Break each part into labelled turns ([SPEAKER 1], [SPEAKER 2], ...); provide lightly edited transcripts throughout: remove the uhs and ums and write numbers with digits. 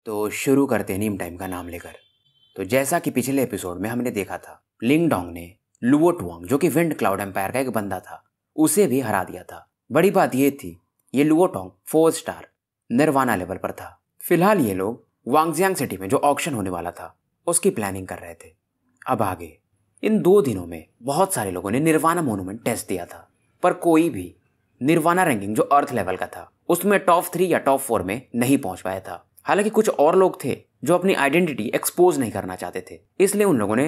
[SPEAKER 1] तो शुरू करते हैं नीम टाइम का नाम लेकर। तो जैसा कि पिछले एपिसोड में हमने देखा था, लिंग डोंग ने लुओ टुआंग जो कि विंड क्लाउड एम्पायर का एक बंदा था उसे भी हरा दिया था। बड़ी बात ये थी, ये Luo Tong 4 star nirvana level पर था। फिलहाल ये लोग वांगजियांग सिटी में जो ऑक्शन होने वाला था उसकी प्लानिंग कर रहे थे। अब आगे इन 2 दिनों में बहुत सारे लोगों ने निर्वाणा मोन्यूमेंट टेस्ट दिया था, पर कोई भी निर्वाणा रैंकिंग जो अर्थ लेवल का था उसमें टॉप 3 या टॉप 4 में नहीं पहुंच पाया था। हालांकि कुछ और लोग थे जो अपनी आइडेंटिटी एक्सपोज नहीं करना चाहते थे, इसलिए उन लोगों ने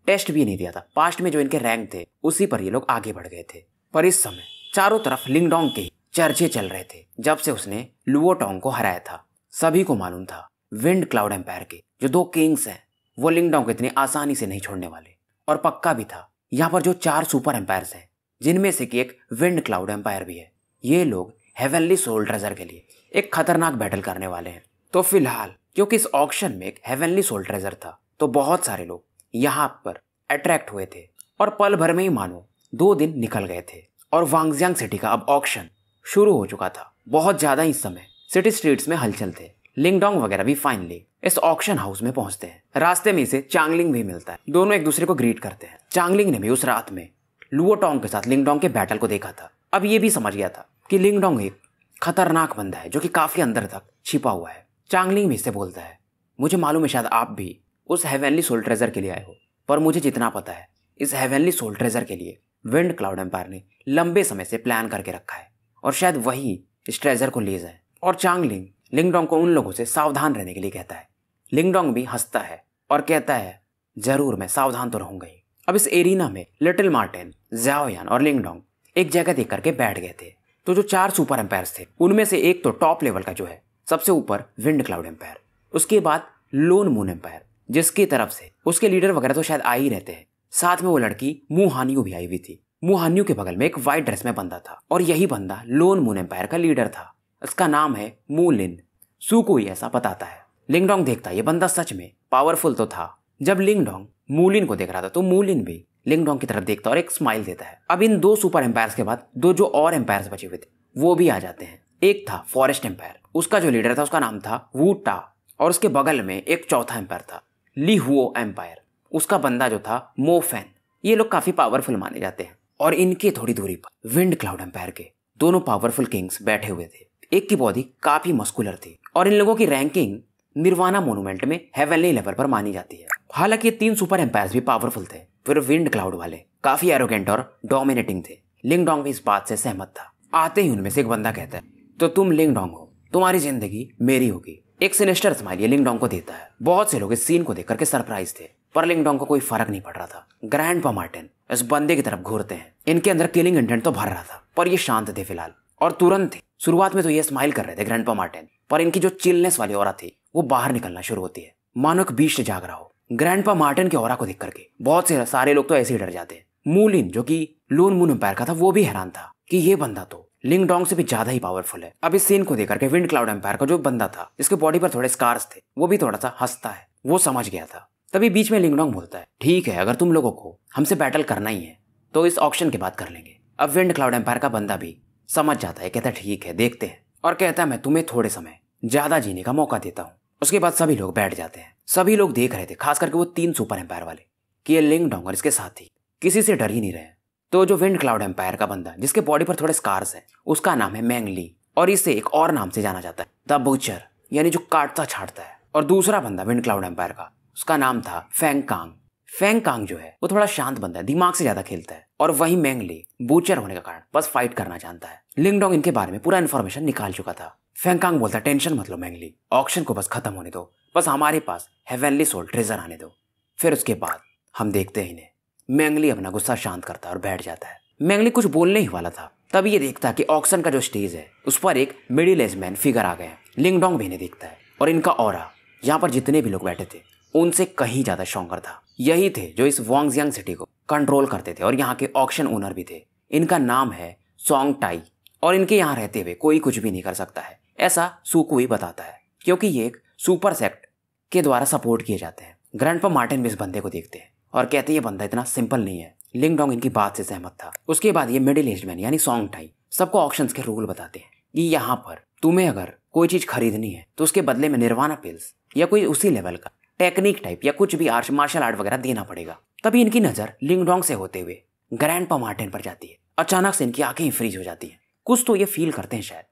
[SPEAKER 1] टेस्ट भी नहीं दिया था। पास्ट में जो इनके रैंक थे उसी पर ये लोग आगे बढ़ गए थे। पर इस समय चारों तरफ लिंग डोंग के चर्चे चल रहे थे जब से उसने लुओ टोंग को हराया था। सभी को मालूम था विंड क्लाउड एम्पायर के जो 2 किंग्स हैं वो लिंग डोंग को इतनी आसानी से नहीं छोड़ने वाले। और पक्का भी था यहाँ पर जो 4 सुपर एम्पायर्स हैं जिनमें से कि एक विंड क्लाउड एम्पायर भी है, ये लोग हेवनली सोल ट्रेजर के लिए एक खतरनाक बैटल करने वाले हैं। तो फिलहाल क्योंकि इस ऑक्शन में एक हेवनली सोल ट्रेजर था तो बहुत सारे लोग यहाँ पर अट्रैक्ट हुए थे और पल भर में ही मानो 2 दिन निकल गए थे और वांगजियांग सिटी का अब ऑक्शन शुरू हो चुका था। बहुत ज्यादा इस समय सिटी स्ट्रीट्स में हलचल थे। लिंग डोंग वगैरह भी फाइनली इस ऑक्शन हाउस में पहुंचते हैं। रास्ते में इसे चांगलिंग भी मिलता है, दोनों एक दूसरे को ग्रीट करते हैं। चांगलिंग ने भी उस रात में लुओ टोंग के साथ लिंग डोंग के बैटल को देखा था। अब ये भी समझ गया था कि लिंग डोंग एक खतरनाक बंदा है जो कि काफी अंदर तक छिपा हुआ है। चांगलिंग भी इससे बोलता है, मुझे मालूम है शायद आप भी उस हेवनली सोल ट्रेजर के लिए आए हो, पर मुझे जितना पता है इस हेवनली सोल ट्रेजर के लिए विंड क्लाउड एम्पायर ने लंबे समय से प्लान करके रखा है और शायद वही इस ट्रेजर को ले जाए। और चांगलिंग लिंग डोंग को उन लोगों से सावधान रहने के लिए कहता है। लिंग डोंग भी हंसता है और कहता है, जरूर मैं सावधान तो रहूंगा ही। अब इस एरिना में लिटिल मार्टिन, ज़ाओयान और लिंग डोंग एक जगह देख करके बैठ गए थे। तो जो 4 सुपर एम्पायर्स थे उनमें से एक तो टॉप लेवल का जो है सबसे ऊपर विंड क्लाउड एम्पायर, उसके बाद लोन मून एम्पायर जिसकी तरफ से उसके लीडर वगैरह तो शायद आ ही रहते हैं। साथ में वो लड़की मु हान्यू भी आई हुई थी। मु हान्यू के बगल में एक व्हाइट ड्रेस में बंदा था और यही बंदा लोन मून एम्पायर का लीडर था। इसका नाम है मू लिन। सू को ही ऐसा बताता है। लिंग डोंग देखता है ये बंदा सच में पावरफुल तो था। जब लिंग डोंग मूलिन को देख रहा था तो मूलिन भी लिंग डोंग की तरफ देखता और एक स्माइल देता है। अब इन 2 सुपर एम्पायर्स के बाद 2 जो और एम्पायर्स बचे हुए थे वो भी आ जाते हैं। एक था फॉरेस्ट एम्पायर, उसका जो लीडर था उसका नाम था वू टा और उसके बगल में एक चौथा एम्पायर था ली हुओ एम्पायर, उसका बंदा जो था मो फैन। ये लोग काफी पावरफुल माने जाते हैं और इनके थोड़ी दूरी पर विंड क्लाउड एम्पायर के दोनों पावरफुल किंग्स बैठे हुए थे। एक की बॉडी काफी मस्कुलर थी और इन लोगों की रैंकिंग निर्वाणा मोन्यूमेंट में हेवनली लेवल पर मानी जाती है। हालांकि 3 सुपर एम्पायर्स भी पावरफुल थे, फिर विंड क्लाउड वाले काफी एरोगेंट और डोमिनेटिंग थे। लिंग डोंग भी इस बात से सहमत था। आते ही उनमें से एक बंदा कहता है, तो तुम लिंग डोंग हो, तुम्हारी जिंदगी मेरी होगी। एक सिनिस्टर स्माइल ये लिंग डोंग को देता है। बहुत से लोग इस सीन को देख करके सरप्राइज थे, पर लिंग डोंग को कोई फर्क नहीं पड़ रहा था। ग्रैंडपा मार्टिन इस बंदे की तरफ घूरते हैं। इनके अंदर किलिंग इंटेंट तो भर रहा था पर ये शांत थे फिलहाल और तुरंत थे। शुरुआत में तो ये स्माइल कर रहे थे ग्रैंडपा मार्टिन, पर इनकी जो चिलनेस वाली ऑरा थी वो बाहर निकलना शुरू होती है, मानो एक बीस्ट जाग रहा हो। ग्रैंडपा मार्टिन के ऑरा को देख करके बहुत से सारे लोग तो ऐसे ही डर जाते हैं। मूलिन जो कि लोन मून एम्पायर का था वो भी हैरान था कि ये बंदा तो लिंग डोंग से भी ज्यादा ही पावरफुल है। अब इस सीन को देख करके विंड क्लाउड एम्पायर का जो बंदा था जिसके बॉडी पर थोड़े स्कार्स थे वो भी थोड़ा सा हंसता है, वो समझ गया था। तभी बीच में लिंग डोंग बोलता है, ठीक है अगर तुम लोगों को हमसे बैटल करना ही है तो इस ऑक्शन के बाद कर लेंगे। अब विंड क्लाउड एम्पायर का बंदा भी समझ जाता है, कहता है ठीक है देखते हैं, और कहता है मैं तुम्हें थोड़े समय ज्यादा जीने का मौका देता हूँ। उसके बाद सभी लोग बैठ जाते हैं। सभी लोग देख रहे थे, खास करके वो 3 सुपर एम्पायर वाले, कि ये लिंग डोंग और इसके साथी किसी से डर ही नहीं रहे। तो जो विंड क्लाउड एम्पायर का बंदा जिसके बॉडी पर थोड़े स्कार्स हैं उसका नाम है मैंग ली और इसे एक और नाम से जाना जाता है द बुचर, यानी जो काटता छाटता है। और दूसरा बंदा विंड क्लाउड एम्पायर का उसका नाम था फेंग कांग। फेंग कांग जो है वो थोड़ा शांत बंदा है, दिमाग से ज्यादा खेलता है। और वही मैंग ली बूचर होने का कारण बस फाइट करना जानता है। लिंग डोंग इनके बारे में पूरा इन्फॉर्मेशन निकाल चुका था। फेंग कांग बोलता टेंशन मत लो मैंग ली, ऑक्शन को बस खत्म होने दो, बस हमारे पास हेवनली सोल ट्रेजर आने दो, फिर उसके बाद हम देखते हैं इन्हें। मैंग ली अपना गुस्सा शांत करता है और बैठ जाता है। मैंग ली कुछ बोलने ही वाला था तभी ये देखता है कि ऑक्शन का जो स्टेज है उस पर एक मिडिल एज मैन फिगर आ गए। लिंग डोंग भी इन्हें देखता है और इनका ऑरा यहाँ पर जितने भी लोग बैठे थे उनसे कहीं ज्यादा स्ट्रॉन्गर था। यही थे जो इस वांगजियांग सिटी को कंट्रोल करते थे और यहाँ के ऑक्शन ओनर भी थे। इनका नाम है सोंग टाई और इनके यहाँ रहते हुए कोई कुछ भी नहीं कर सकता है, ऐसा सुकू ही बताता है, क्योंकि ये एक सुपर सेक्ट के द्वारा सपोर्ट किए जाते हैं। ग्रैंडपा मार्टिन भी इस बंदे को देखते हैं और कहते हैं ये बंदा इतना सिंपल नहीं है। लिंग डोंग इनकी बात से सहमत था। उसके बाद ये मिडिल एज्ड मैन यानी सोंग टाई सबको ऑक्शंस के रूल बताते हैं कि यहाँ पर तुम्हें अगर कोई चीज खरीदनी है तो उसके बदले में निर्वाणा पिल्स या कोई उसी लेवल का टेक्निक टाइप या कुछ भी मार्शल आर्ट वगैरह देना पड़ेगा। तभी इनकी नजर लिंगडोंग से होते हुए ग्रैंडपा मार्टिन पर जाती है। अचानक से इनकी आंखें फ्रीज हो जाती हैं। कुछ तो ये फील करते हैं शायद,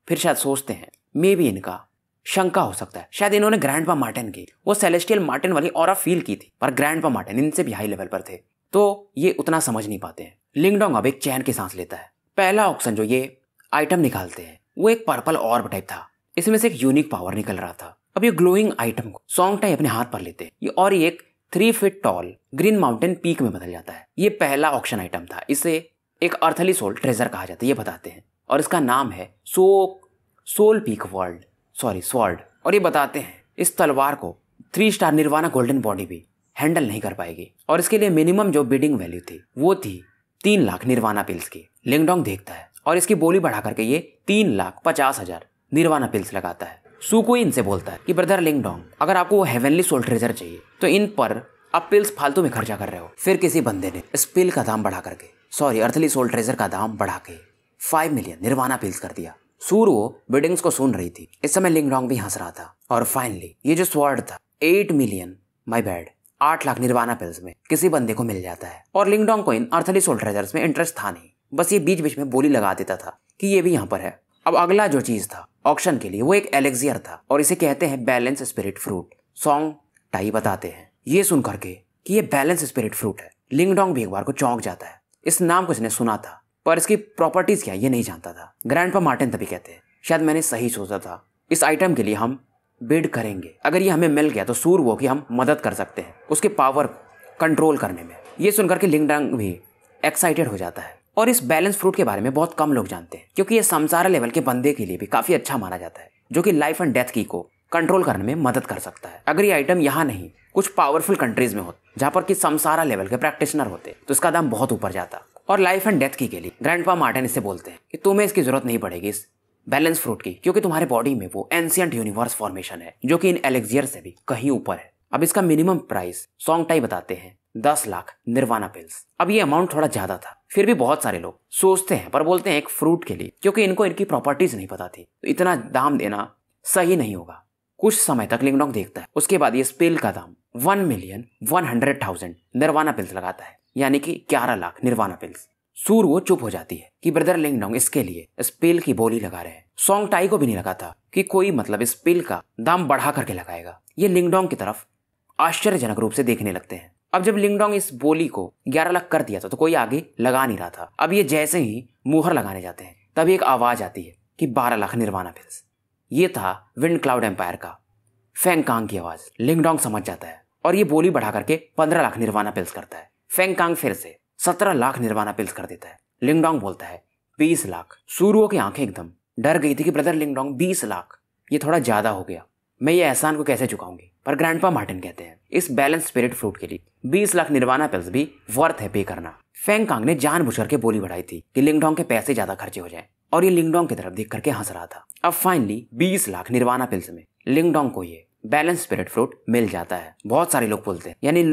[SPEAKER 1] फिर शायद सोचते हैं मे भी इनका शंका हो सकता है, शायद इन्होंने ग्रैंडपा मार्टिन की वो सेलेस्टियल मार्टिन वाली ऑरा फील की थी, पर ग्रैंडपा मार्टिन इनसे भी हाई लेवल पर थे तो ये उतना समझ नहीं पाते हैं। लिंगडोंग अब एक चैन की सांस लेता है। पहला ऑक्शन जो ये आइटम निकालते हैं वो एक पर्पल ऑर्ब टाइप था। इसमें से एक यूनिक पावर निकल रहा था। अब ये ग्लोइंग आइटम को सोंगटाई अपने हाथ पर लेते हैं और ये एक 3 feet tall green mountain peak में बदल जाता है। ये पहला ऑक्शन आइटम था। इसे एक अर्थली सोल ट्रेजर कहा जाता है, ये बताते हैं, और इसका नाम है सोल पीक स्वॉर्ड। और ये बताते हैं इस तलवार को 3 स्टार निर्वाणा गोल्डन बॉडी भी हैंडल नहीं कर पाएगी और इसके लिए मिनिमम जो बिडिंग वैल्यू थी वो थी 3 लाख निर्वाणा पिल्स की। लिंगडोंग देखता है और इसकी बोली बढ़ा करके ये 3,50,000 निर्वाणा पिल्स लगाता है। सुकुई इनसे बोलता है कि ब्रदर लिंगडोंग, अगर आपको वो हेवनली सोल ट्रेजर चाहिए तो इन पर आप पिल्स फालतू में खर्चा कर रहे हो। फिर किसी बंदे ने इस पिल का दाम बढ़ा करके अर्थली सोल ट्रेजर का दाम बढ़ा के 5 मिलियन निर्वाणा पिल्स कर दिया। सूरो बिडिंग्स को सुन रही थी। इस समय लिंगडोंग भी हंस रहा था। और फाइनली ये जो स्वॉर्ड था 8 लाख निर्वाणा पिल्स में किसी बंदे को मिल जाता है। और लिंगडोंग को इन अर्थली सोल ट्रेजर्स में इंटरेस्ट था नहीं, बस ये बीच बीच में बोली लगा देता था कि ये भी यहाँ पर है। अब अगला जो चीज था ऑक्शन के लिए वो एक एलेक्सियर था और इसे कहते हैं बैलेंस स्पिरिट फ्रूट। सोंगटाई बताते हैं ये सुन करके कि ये बैलेंस स्पिरिट फ्रूट है। लिंगडोंग भी एक बार को चौंक जाता है। इस नाम को इसने सुना था पर इसकी प्रॉपर्टीज क्या ये नहीं जानता था। ग्रैंडपा मार्टिन तभी कहते हैं शायद मैंने सही सोचा था, इस आइटम के लिए हम बिड करेंगे, अगर ये हमें मिल गया तो सूरवो की हम मदद कर सकते हैं उसके पावर कंट्रोल करने में। ये सुनकर के लिंगडोंग भी एक्साइटेड हो जाता है। और इस बैलेंस फ्रूट के बारे में बहुत कम लोग जानते हैं क्योंकि ये समसारा लेवल के बंदे के लिए भी काफी अच्छा माना जाता है, जो कि लाइफ एंड डेथ की को कंट्रोल करने में मदद कर सकता है। अगर ये आइटम यहाँ नहीं कुछ पावरफुल कंट्रीज में होता जहाँ पर कि समसारा लेवल के प्रैक्टिशनर होते तो इसका दाम बहुत ऊपर जाता। और लाइफ एंड डेथ की के लिए ग्रैंडपा मार्टिन इससे बोलते हैं कि तुम्हें इसकी जरूरत नहीं पड़ेगी इस बैलेंस फ्रूट की, क्योंकि तुम्हारे बॉडी में वो एंशिएंट यूनिवर्स फॉर्मेशन है जो कि इन एलेक्सियर से भी कहीं ऊपर है। अब इसका मिनिमम प्राइस सोंगटाई बताते हैं 10 लाख निर्वाणा पिल्स। अब ये अमाउंट थोड़ा ज्यादा था, फिर भी बहुत सारे लोग सोचते हैं पर बोलते हैं एक फ्रूट के लिए, क्योंकि इनको इनकी प्रॉपर्टीज नहीं पता थी तो इतना दाम देना सही नहीं होगा। कुछ समय तक लिंगडोंग देखता है, उसके बाद ये स्पिल का दाम 1,100,000 निर्वाणा पिल्स लगाता है, यानी कि 11 लाख निर्वाणा पिल्स। सूरवो चुप हो जाती है कि ब्रदर लिंगडोंग इसके लिए स्पिल की बोली लगा रहे हैं। सोंगटाई को भी नहीं लगा था कि कोई मतलब इस पिल का दाम बढ़ा करके लगाएगा। ये लिंगडोंग की तरफ आश्चर्यजनक रूप से देखने लगते हैं। अब जब लिंगडोंग इस बोली को 11 लाख कर दिया था तो कोई आगे लगा नहीं रहा था। अब ये जैसे ही मुहर लगाने जाते हैं तभी एक आवाज आती है कि 12 लाख निर्वाणा पिल्स। ये था विंड क्लाउड एम्पायर का फेंग कांग की आवाज। लिंगडोंग समझ जाता है और ये बोली बढ़ा करके 15 लाख निर्वाणा पिल्स करता है। फेंग कांग फिर से 17 लाख निर्वाणा पिल्स कर देता है। लिंगडोंग बोलता है 20 लाख। सूरवो की आंखें एकदम डर गई थी कि ब्रदर लिंगडोंग 20 लाख, ये थोड़ा ज्यादा हो गया, मैं ये एहसान को कैसे चुकाऊंगी। पर ग्रैंडपा मार्टिन कहते हैं इस बैलेंस स्पिरिट फ्रूट के लिए 20 लाख निर्वाणा पिल्स भी वर्थ है पे करना। फेंग कांग ने जानबूझकर के बोली बढ़ाई थी कि लिंगडोंग के पैसे ज्यादा खर्चे हो जाए और ये लिंगडोंग की तरफ देख करके हंस रहा था। अब फाइनली 20 लाख निर्वाणा पिल्स में लिंगडोंग को ये बैलेंस स्पिरिट फ्रूट मिल जाता है। बहुत सारे लोग बोलते हैं यानी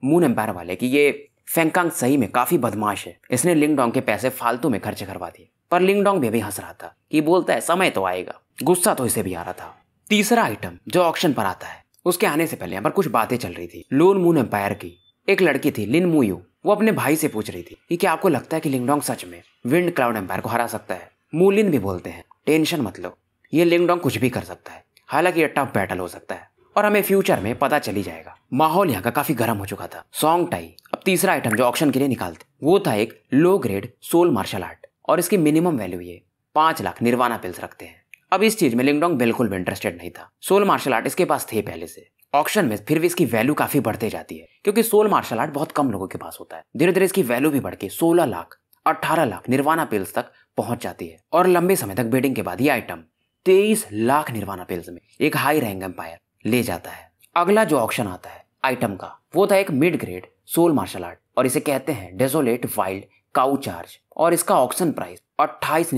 [SPEAKER 1] मून एम्पायर वाले कि ये फेंग कांग सही में काफी बदमाश है, इसने लिंगडोंग के पैसे फालतू में खर्चे करवा दिए। पर लिंगडोंग भी अभी हंस रहा था कि बोलता है समय तो आएगा। गुस्सा तो इसे भी आ रहा था। तीसरा आइटम जो ऑक्शन पर आता है उसके आने से पहले यहाँ पर कुछ बातें चल रही थी। लोन मून एम्पायर की एक लड़की थी लिन मुयू, वो अपने भाई से पूछ रही थी कि क्या आपको लगता है कि लिंगडोंग सच में विंड क्लाउड एम्पायर को हरा सकता है। मूलिन भी बोलते हैं टेंशन मत लो, ये लिंगडोंग कुछ भी कर सकता है, हालांकि ये टफ बैटल हो सकता है और हमें फ्यूचर में पता चली जाएगा। माहौल यहाँ का काफी गर्म हो चुका था। सोंगटाई अब तीसरा आइटम जो ऑक्शन के लिए निकालते वो था एक low grade soul martial art और इसकी मिनिमम वैल्यू ये 5 लाख निर्वाणा पिल्स रखते हैं। अब इस चीज में लिंगडोंग बिल्कुल भी इंटरेस्टेड नहीं था। सोल मार्शल आर्ट इसके पास थे पहले से। ऑक्शन में फिर भी इसकी वैल्यू काफी बढ़ते जाती है क्योंकि सोल मार्शल आर्ट बहुत कम लोगों के पास होता है। धीरे धीरे इसकी वैल्यू भी बढ़ के 16 लाख 18 लाख निर्वाणा पिल्स तक पहुंच जाती है और लंबे समय तक बिडिंग के बाद ये आइटम 23 लाख निर्वाणा पिल्स में एक हाई रैंक एम्पायर ले जाता है। अगला जो ऑक्शन आता है आइटम का वो था एक mid grade soul martial art और इसे कहते हैं डेजोलेट वाइल्ड काउ चार्ज और इसका auction price 28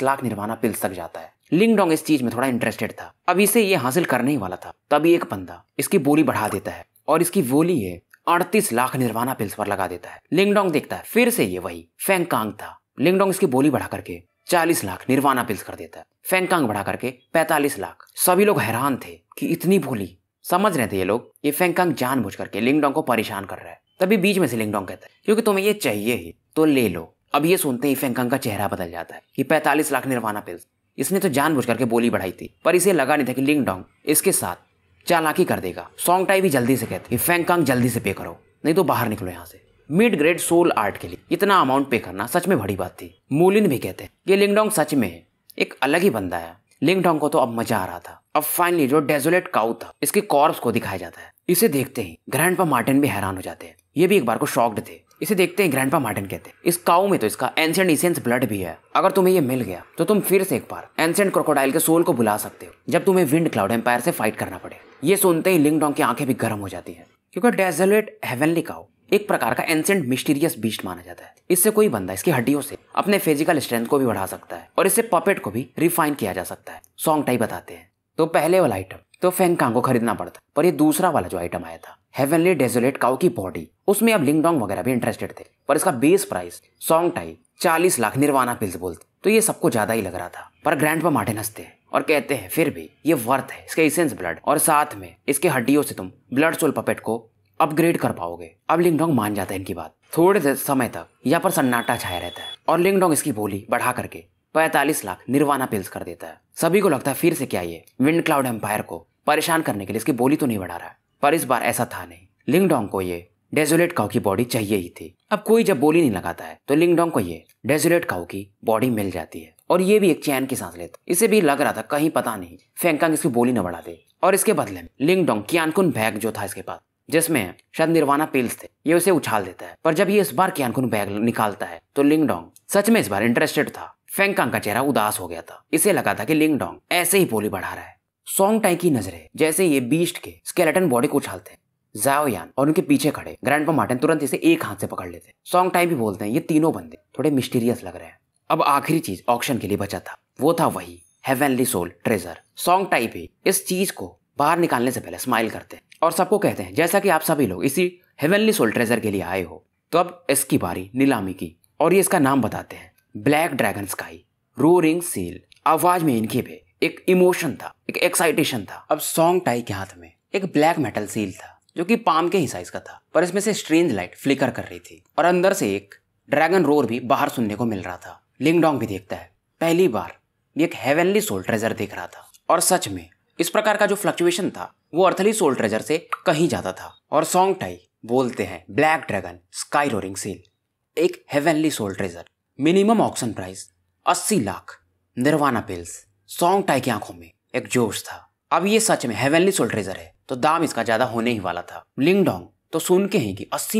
[SPEAKER 1] lakh nirvana pills तक जाता है। लिंगडोंग इस चीज में थोड़ा इंटरेस्टेड था। अब इसे ये हासिल करने ही वाला था तभी एक बंदा इसकी बोली बढ़ा देता है और इसकी बोली ये 38 लाख निर्वाणा पिल्स पर लगा देता है। लिंगडोंग देखता है फिर से ये वही फेंग कांग था। लिंगडोंग इसकी बोली बढ़ा करके 40 लाख निर्वाणा पिल्स कर देता है। फेंगकांग बढ़ा करके 45 लाख। सभी लोग हैरान थे कि इतनी भोली। समझ रहे थे ये लोग ये फेंगकांग जानबूझ करके लिंगडोंग को परेशान कर रहा है। तभी बीच में से लिंगडोंग कहता है क्योंकि तुम्हें ये चाहिए ही तो ले लो। अब ये सुनते ही फेंगकांग का चेहरा बदल जाता है कि 45 लाख निर्वाणा पिल्स। इसने तो जानबूझ करके बोली बढ़ाई थी, पर इसे लगा नहीं था कि लिंगडोंग इसके साथ चालाकी कर देगा। सोंगटाई भी जल्दी से कहते कि फेंगकांग जल्दी से पे करो, नहीं तो बाहर निकलो यहाँ से। मिड ग्रेड सोल आर्ट के लिए इतना अमाउंट पे करना सच में बड़ी बात थी। मूलिन भी कहते हैं कि लिंगडोंग सच में एक अलग ही बंदा है। लिंगडोंग को तो अब मजा आ रहा था। अब फाइनली जो डेजोलेट काऊ था इसके कॉर्प्स को दिखाया जाता है। इसे देखते ही ग्रैंडपा मार्टिन भी हैरान हो जाते हैं। ये भी एक बार को शॉक्ड थे। इसे देखते ही ग्रैंडपा मार्टिन कहते हैं इस काऊ में तो इसका एंशिएंट इसेंस ब्लड भी है। अगर तुम्हें ये मिल गया तो तुम फिर से एक बार एंशिएंट क्रोकोडाइल के सोल को बुला सकते हो जब तुम्हें विंड क्लाउड एम्पायर से फाइट करना पड़े। ये सुनते ही लिंगडोंग की आंखें भी गर्म हो जाती है क्योंकि डेजोलेट हेवनली काऊ एक प्रकार का एंशिएंट मिस्टीरियस बीस्ट माना जाता है। इससे कोई बंदा इसकी हड्डियों से अपने फिजिकल स्ट्रेंथ को भी बढ़ा सकता है और इससे पपेट को भी रिफाइन किया जा सकता है। सोंगटाई बताते हैं तो पहले वाला आइटम तो फेंगकांग को खरीदना पड़ता, पर ये दूसरा वाला जो आइटम आया था हेवनली डेजोलेट काऊ की बॉडी, उसमें अब लिंगडोंग वगैरह भी इंटरेस्टेड थे, पर इसका base price सोंगटाई 40 lakh nirvana pills बोलते तो ये सबको ज्यादा ही लग रहा था। पर ग्रैंडपा मार्टिन हंसते हैं और कहते हैं फिर भी ये वर्थ है इसके इसेंस ब्लड और साथ में इसके हड्डियों से तुम ब्लड सोल पपेट को अपग्रेड कर पाओगे। अब लिंगडोंग मान जाता है इनकी बात। थोड़े समय तक यहाँ पर सन्नाटा छाया रहता है और लिंगडोंग इसकी बोली बढ़ा करके 45 लाख निर्वाणा पिल्स कर देता है। सभी को लगता है फिर से क्या ये विंड क्लाउड एम्पायर को परेशान करने के लिए इसकी बोली तो नहीं बढ़ा रहा है, पर इस बार ऐसा था नहीं। लिंगडोंग को ये डेजोलेट काऊ की बॉडी चाहिए ही थी। अब कोई जब बोली नहीं लगाता है तो लिंगडोंग को ये डेजोलेट काऊ की बॉडी मिल जाती है और ये भी एक चैन की सांस लेता। इसे भी लग रहा था कहीं पता नहीं फेंगकांग इसकी बोली न बढ़ा दे और इसके बदले में लिंगडोंग कियानकुन बैग जो था इसके पास जिसमें शायद निर्वाणा पिल्स थे ये उसे उछाल देता है। पर जब ये इस बार कियानकुन बैग निकालता है तो लिंगडोंग सच में इस बार इंटरेस्टेड था। फेंगकांग का चेहरा उदास हो गया था। इसे लगा था कि लिंगडोंग ऐसे ही बोली बढ़ा रहा है। सोंगटाई की नजरें जैसे ये बीस्ट के स्केलेटन बॉडी को उछालते हैं, ज़ाओयान और उनके पीछे खड़े ग्रैंडपा मार्टिन तुरंत इसे एक हाथ से पकड़ लेते। सोंगटाई भी बोलते हैं ये तीनों बंदे थोड़े मिस्टीरियस लग रहे हैं। अब आखिरी चीज ऑक्शन के लिए बचा था वो था वही हेवनली सोल ट्रेजर। सोंगटाई भी इस चीज को बाहर निकालने से पहले स्माइल करते हैं और सबको कहते हैं जैसा कि आप सभी लोग इसी हेवनली सोल ट्रेजर के लिए आए हो तो अब इसकी बारी नीलामी की। और ये इसका नाम बताते हैं black dragon sky roaring seal. आवाज में इनके भी एक इमोशन था, एक एक्साइटेशन था। अब सोंगटाई के हाथ में एक ब्लैक मेटल सील था जो कि पाम के ही साइज का था, पर इसमें से स्ट्रेंज लाइट फ्लिकर कर रही थी और अंदर से एक ड्रैगन रोर भी बाहर सुनने को मिल रहा था। लिंगडोंग भी देखता है पहली बार ये एक हेवनली सोल ट्रेजर देख रहा था और सच में इस प्रकार का जो फ्लक्चुएशन था वो अर्थली सोल ट्रेजर से कहीं ज्यादा था। और सोंगटाई बोलते हैं black dragon sky roaring seal एक heavenly soul treasure, minimum auction price 80 lakh nirvana pills. Songtai की आंखों में एक जोश था। अब ये सच में हेवनली सोल ट्रेजर है तो दाम इसका ज्यादा होने ही वाला था। लिंगडोंग तो सुन के ही कि 8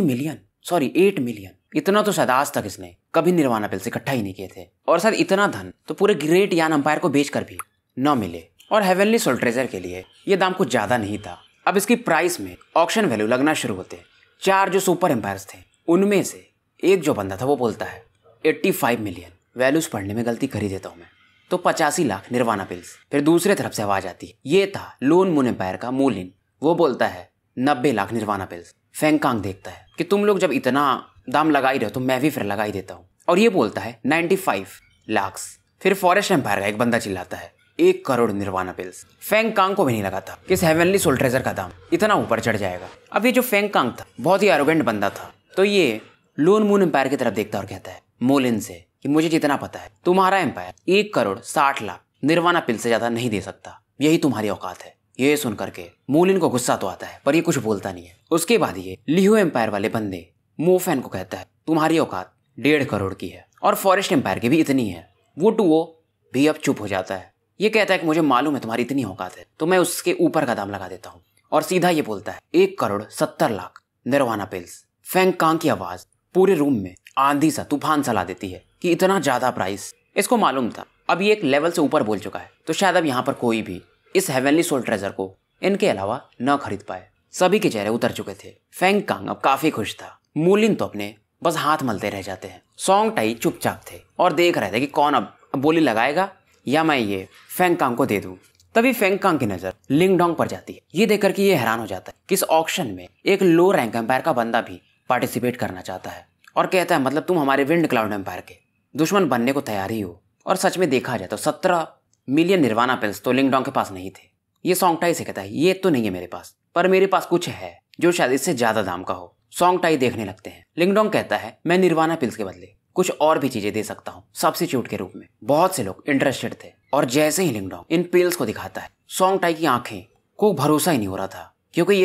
[SPEAKER 1] मिलियन इतना तो शायद आज तक इसने कभी निर्वाणा पिल्स इकट्ठा ही नहीं किए थे और शायद इतना धन तो पूरे ग्रेट यान अंपायर को बेचकर भी न मिले। और हेवनली सोल ट्रेजर के लिए ये दाम कुछ ज्यादा नहीं था। अब इसकी प्राइस में ऑक्शन वैल्यू लगना शुरू होते। 4 जो सुपर एम्पायर्स थे उनमें से एक जो बंदा था वो बोलता है 85 मिलियन। वैल्यूज पढ़ने में गलती कर ही देता हूं मैं, तो 85 लाख निर्वाणा पिल्स। फिर दूसरे तरफ से आवाज आती है, ये था लोन मून एम्पायर का मूलिन। वो बोलता है 90 लाख निर्वाणा पिल्स। फेंगकांग देखता है कि तुम लोग जब इतना दाम लगा ही रहे हो तो मैं भी फिर लगा ही देता हूँ और ये बोलता है 95 लाख। फिर फॉरेस्ट एम्पायर का एक बंदा चिल्लाता है 1 करोड़ निर्वाणा पिल्स। फेंगकांग को भी नहीं लगा था कि इस हेवनली सोल ट्रेजर का दाम इतना ऊपर चढ़ जाएगा। अब ये जो फेंगकांग था बहुत ही एरोगेंट बंदा था, तो ये लोन मून एम्पायर की तरफ देखता और कहता है मोलिन से कि मुझे जितना पता है तुम्हारा एम्पायर 1 करोड़ 60 लाख निर्वाणा पिल्स से ज्यादा नहीं दे सकता, यही तुम्हारी औकात है। ये सुन करके मोलिन को गुस्सा तो आता है पर ये कुछ बोलता नहीं है। उसके बाद ये लिहो एम्पायर वाले बंदे मोफैन को कहता है तुम्हारी औकात 1.5 करोड़ की है और फॉरेस्ट एम्पायर की भी इतनी है। वो भी अब चुप हो जाता है। ये कहता है कि मुझे मालूम है तुम्हारी इतनी औकात है तो मैं उसके ऊपर का दाम लगा देता हूँ और सीधा ये बोलता है 1 करोड़ 70 लाख निर्वाणा पिल्स। फेंगकांग की आवाज पूरे रूम में आंधी सा तूफान सा ला देती है कि इतना ज्यादा प्राइस। इसको मालूम था अब ये एक लेवल से ऊपर बोल चुका है तो शायद अब यहाँ पर कोई भी इस हेवनली सोल ट्रेजर को इनके अलावा न खरीद पाए। सभी के चेहरे उतर चुके थे। फेंगकांग अब काफी खुश था। मूलिन तो अपने बस हाथ मलते रह जाते हैं। सोंगटाई चुपचाप थे और देख रहे थे कि कौन अब बोली लगाएगा या मैं ये फेंगकांग को दे दूं। तभी फेंगकांग की नजर लिंगडोंग पर जाती है। ये देखकर कि ये हैरान हो जाता है कि इस ऑक्शन में एक लो रैंक एम्पायर का बंदा भी पार्टिसिपेट करना चाहता है और कहता है मतलब तुम हमारे विंड क्लाउड एम्पायर के दुश्मन बनने को तैयार ही हो। और सच में देखा जाए तो 17 मिलियन निर्वाणा पिल्स तो लिंगडोंग के पास नहीं थे। ये सोंगटाई से कहता है ये तो नहीं है मेरे पास, पर मेरे पास कुछ है जो शायद इससे ज्यादा दाम का हो। सोंगटाई देखने लगते हैं। लिंगडोंग कहता है मैं निर्वाणा पिल्स के बदले कुछ और भी चीजें दे सकता हूँ सब्स्टिट्यूट के रूप में। बहुत से लोग इंटरेस्टेड थे और जैसे ही लिंगडोंग इन पिल्स को दिखाता है सोंगटाई की आंखें को भरोसा ही नहीं हो रहा था, क्योंकि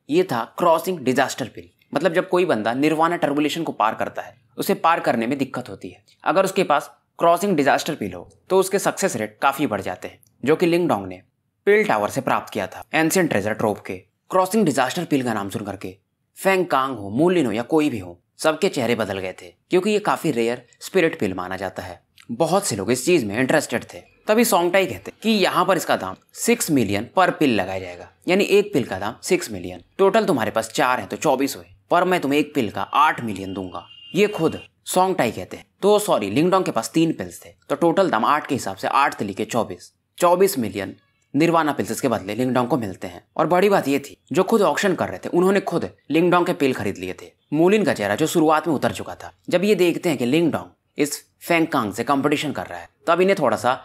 [SPEAKER 1] ये था क्रॉसिंग डिजास्टर पिल। मतलब जब कोई बंदा निर्वाणा टर्बुलेशन को पार करता है उसे पार करने में दिक्कत होती है, अगर उसके पास क्रॉसिंग डिजास्टर पिल हो तो उसके सक्सेस रेट काफी बढ़ जाते हैं, जो कि लिंगडोंग ने पिल टावर से प्राप्त किया था एंशिएंट ट्रेजर ट्रोव के। क्रॉसिंग डिजास्टर पिल का नाम सुन करके फेंग कांग हो, मूलिन हो या कोई भी हो, सबके चेहरे बदल गए थे, क्योंकि ये काफी रेयर स्पिरिट पिल माना जाता है। बहुत से लोग इस चीज में इंटरेस्टेड थे। तभी सोंगटाई कहते कि यहाँ पर इसका दाम 6 मिलियन पर पिल लगाया जाएगा, यानी एक पिल का दाम 6 मिलियन। टोटल तुम्हारे पास 4 है तो 24 हुए, पर मैं तुम्हें एक पिल का 8 मिलियन दूंगा। ये खुद सोंगटाई कहते हैं। तो सॉरी, लिंगडोंग के पास 3 पिल्स थे तो टोटल दाम 8 के हिसाब से 8 तली के 24 मिलियन निर्वाणा पिल्स के बदले लिंगडोंग को मिलते हैं। और बड़ी बात ये थी, जो खुद ऑक्शन कर रहे थे उन्होंने खुद लिंगडोंग के पिल खरीद लिए थे। मूलिन का चेहरा जो शुरुआत में उतर चुका था, जब ये देखते हैं कि लिंगडोंग इस फेंग कांग से कंपटीशन कर रहा है तब इन्हें थोड़ा सा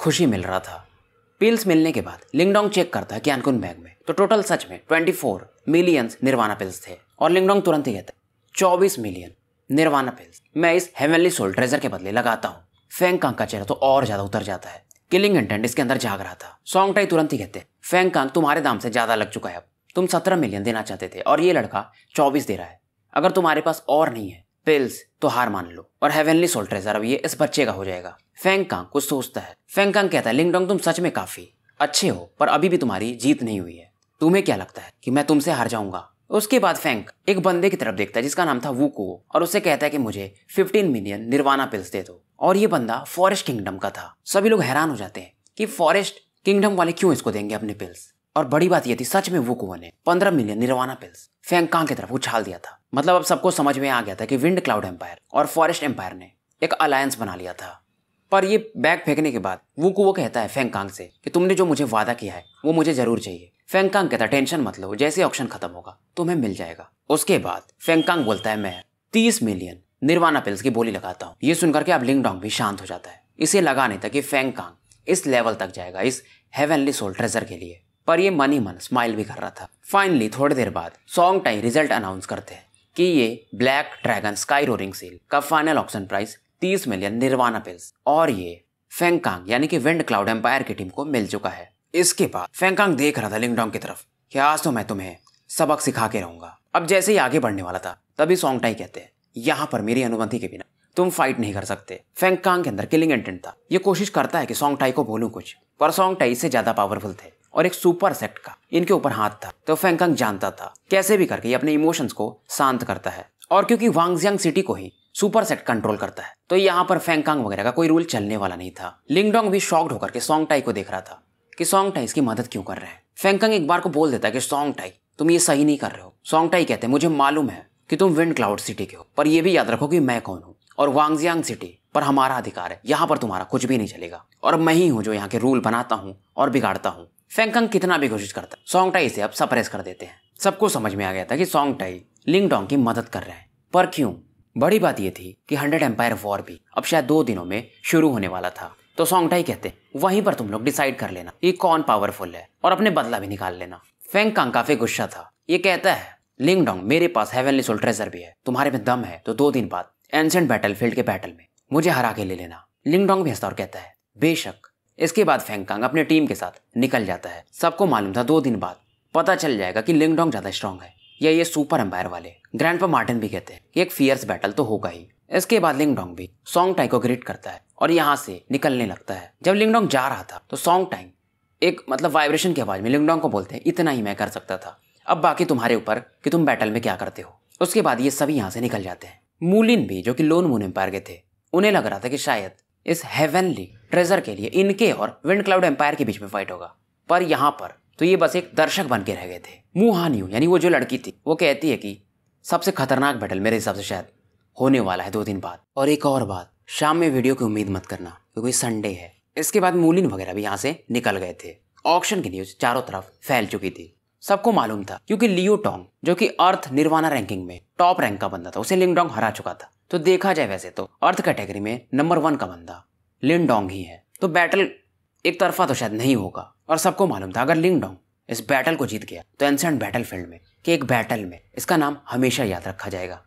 [SPEAKER 1] खुशी मिल रहा था। पिल्स मिलने के बाद लिंगडोंग चेक करता है कैनकुन बैग में, तो टोटल सच में 24 मिलियन निर्वाणा पिल्स थे। और लिंगडोंग तुरंत ही कहता है 24 मिलियन निर्वाणा पिल्स मैं इस हेवनली सोल ट्रेजर के बदले लगाता हूँ। फेंग कांग का चेहरा तो और ज्यादा उतर जाता है। किलिंग इंटेंट इसके अंदर जाग रहा था। सोंगटाई तुरंत ही कहते हैं फेंग कांग तुम्हारे दाम से ज्यादा लग चुका है, अब तुम 17 मिलियन देना चाहते थे और ये लड़का 24 दे रहा है। अगर तुम्हारे पास और नहीं है पिल्स तो हार मान लो और हेवनली सोल ट्रेजर अब ये इस बच्चे का हो जाएगा। फेंग कांग कुछ सोचता है। फेंग कांग कहता है लिंगडोंग तुम सच में काफी अच्छे हो, पर अभी भी तुम्हारी जीत नहीं हुई है। तुम्हें क्या लगता है कि मैं तुमसे हार जाऊंगा? उसके बाद फेंग एक बंदे की तरफ देखता है जिसका नाम था वुको, और उससे कहता है कि मुझे 15 मिलियन निर्वाणा पिल्स दे दो। और ये बंदा फॉरेस्ट किंगडम का था। सभी लोग हैरान हो जाते हैं कि फॉरेस्ट किंगडम वाले क्यों इसको देंगे अपने पिल्स। और बड़ी बात ये थी, सच में वुको ने 15 million nirvana pills Feng Kong की तरफ उछाल दिया था। मतलब अब सबको समझ में आ गया था कि विंड क्लाउड एम्पायर और फॉरेस्ट एम्पायर ने एक अलायंस बना लिया था। पर ये बैग फेंकने के बाद वुको कहता है फेंग कांग से कि तुमने जो मुझे वादा किया है वो मुझे जरूर चाहिए। फेंग कांग कहता है टेंशन मत लो, जैसे ऑक्शन खत्म होगा तुम्हें मिल जाएगा। उसके बाद फेंग कांग बोलता है मैं 30 मिलियन निर्वाणा पिल्स की बोली लगाता हूँ। ये सुनकर के अब लिंगडोंग भी शांत हो जाता है। इसे लगा नहीं था कि फेंग कांग इस लेवल तक जाएगा इस हेवनली सोल ट्रेजर के लिए, पर ये मन ही मन स्माइल भी कर रहा था। फाइनली थोड़ी देर बाद सोंगटाई रिजल्ट अनाउंस करते हैं कि ये black dragon sky roaring seal का final auction price 30 million nirvana pills और ये फेंग कांग यानी कि विंड क्लाउड एम्पायर की टीम को मिल चुका है। इसके बाद फेंग कांग देख रहा था लिंगडोंग की तरफ कि आज तो मैं तुम्हें सबक सिखा के रहूंगा। अब जैसे ही आगे बढ़ने वाला था तभी सोंगटाई कहते हैं यहाँ पर मेरी अनुमति के बिना तुम फाइट नहीं कर सकते। फेंग कांग के अंदर किलिंग इंटेंट था। ये कोशिश करता है कि सोंगटाई को बोलूं कुछ, पर सोंगटाई इससे ज्यादा पावरफुल थे और एक सुपर सेक्ट का इनके ऊपर हाथ था। तो फेंग कांग जानता था कैसे भी करके ये अपने इमोशंस को शांत करता है। और क्योंकि वांगजियांग सिटी को ही सुपर सेक्ट कंट्रोल करता है तो यहाँ पर फेंग कांग वगैरह का कोई रूल चलने वाला नहीं था। लिंगडोंग भी शॉक्ड होकर के सोंगटाई को देख रहा था कि सोंगटाई इसकी मदद क्यों कर रहे हैं। फेंग कांग एक बार को बोल देता है कि सोंगटाई तुम ये सही नहीं कर रहे हो। सोंगटाई कहते हैं मुझे मालूम है कि तुम विंड क्लाउड सिटी के हो, पर यह भी याद रखो कि मैं कौन हूँ और वांगजियांग सिटी पर हमारा अधिकार है। यहाँ पर तुम्हारा कुछ भी नहीं चलेगा और मैं ही हूँ जो यहाँ के रूल बनाता हूँ और बिगाड़ता हूँ। फेंग कांग कितना भी कोशिश करता है सोंगटाई इसे अब सप्रेस कर देते हैं। सबको समझ में आ गया था कि सोंगटाई लिंगडोंग की मदद कर रहे हैं, पर क्यों? बड़ी बात यह थी कि 100 एम्पायर वॉर भी अब शायद 2 दिनों में शुरू होने वाला था। तो सोंगटाई कहते वहीं पर तुम लोग डिसाइड कर लेना कि कौन पावरफुल है और अपने बदला भी निकाल लेना। फेंग कांग काफी गुस्सा था। ये कहता है लिंगडोंग मेरे पास हेवनली सोल ट्रेजर भी है, तुम्हारे में दम है तो 2 दिन बाद एंशिएंट बैटलफील्ड के बैटल में मुझे हरा के ले लेना। लिंगडोंग भी हंसता और कहता है बेशक। इसके बाद फेंग कांग अपने टीम के साथ निकल जाता है। सबको मालूम था 2 दिन बाद पता चल जाएगा कि लिंगडोंग ज्यादा स्ट्रांग है या ये सुपर एम्पायर वाले। ग्रैंडपा मार्टिन भी कहते हैं कि एक फियर्स बैटल तो होगा ही। इसके बाद लिंगडोंग भी सोंगटाई को ग्रीट करता है और यहाँ से निकलने लगता है। जब लिंगडोंग जा रहा था तो सोंगटाई एक वाइब्रेशन की आवाज में लिंगडोंग को बोलते हैं इतना ही मैं कर सकता था, अब बाकी तुम्हारे ऊपर कि तुम बैटल में क्या करते हो। उसके बाद ये सभी यहाँ से निकल जाते हैं। मूलिन भी जो कि लोन मून एम्पायर के थे, उन्हें लग रहा था कि शायद इस हेवनली ट्रेजर के लिए इनके और विंड क्लाउड एम्पायर के बीच में फाइट होगा, पर यहाँ पर तो ये बस एक दर्शक बन के रह गए थे। मू हान यू यानी वो जो लड़की थी वो कहती है कि सबसे खतरनाक बैटल मेरे हिसाब से शायद होने वाला है 2 दिन बाद। और एक और बात, शाम में वीडियो की उम्मीद मत करना क्योंकि संडे है। इसके बाद मूलिन वगैरह भी यहाँ से निकल गए थे। ऑक्शन की न्यूज चारों तरफ फैल चुकी थी। सबको मालूम था क्योंकि लियो टोंग जो कि अर्थ निर्वाणा रैंकिंग में टॉप रैंक का बंदा था, उसे लिंगडोंग हरा चुका था। तो देखा जाए वैसे तो अर्थ कैटेगरी में नंबर 1 का बंदा लिन डोंग ही है। तो बैटल एक तरफा तो शायद नहीं होगा, और सबको मालूम था अगर लिन डोंग इस बैटल को जीत गया तो एंसेंट बैटलफील्ड में कि एक बैटल में इसका नाम हमेशा याद रखा जाएगा।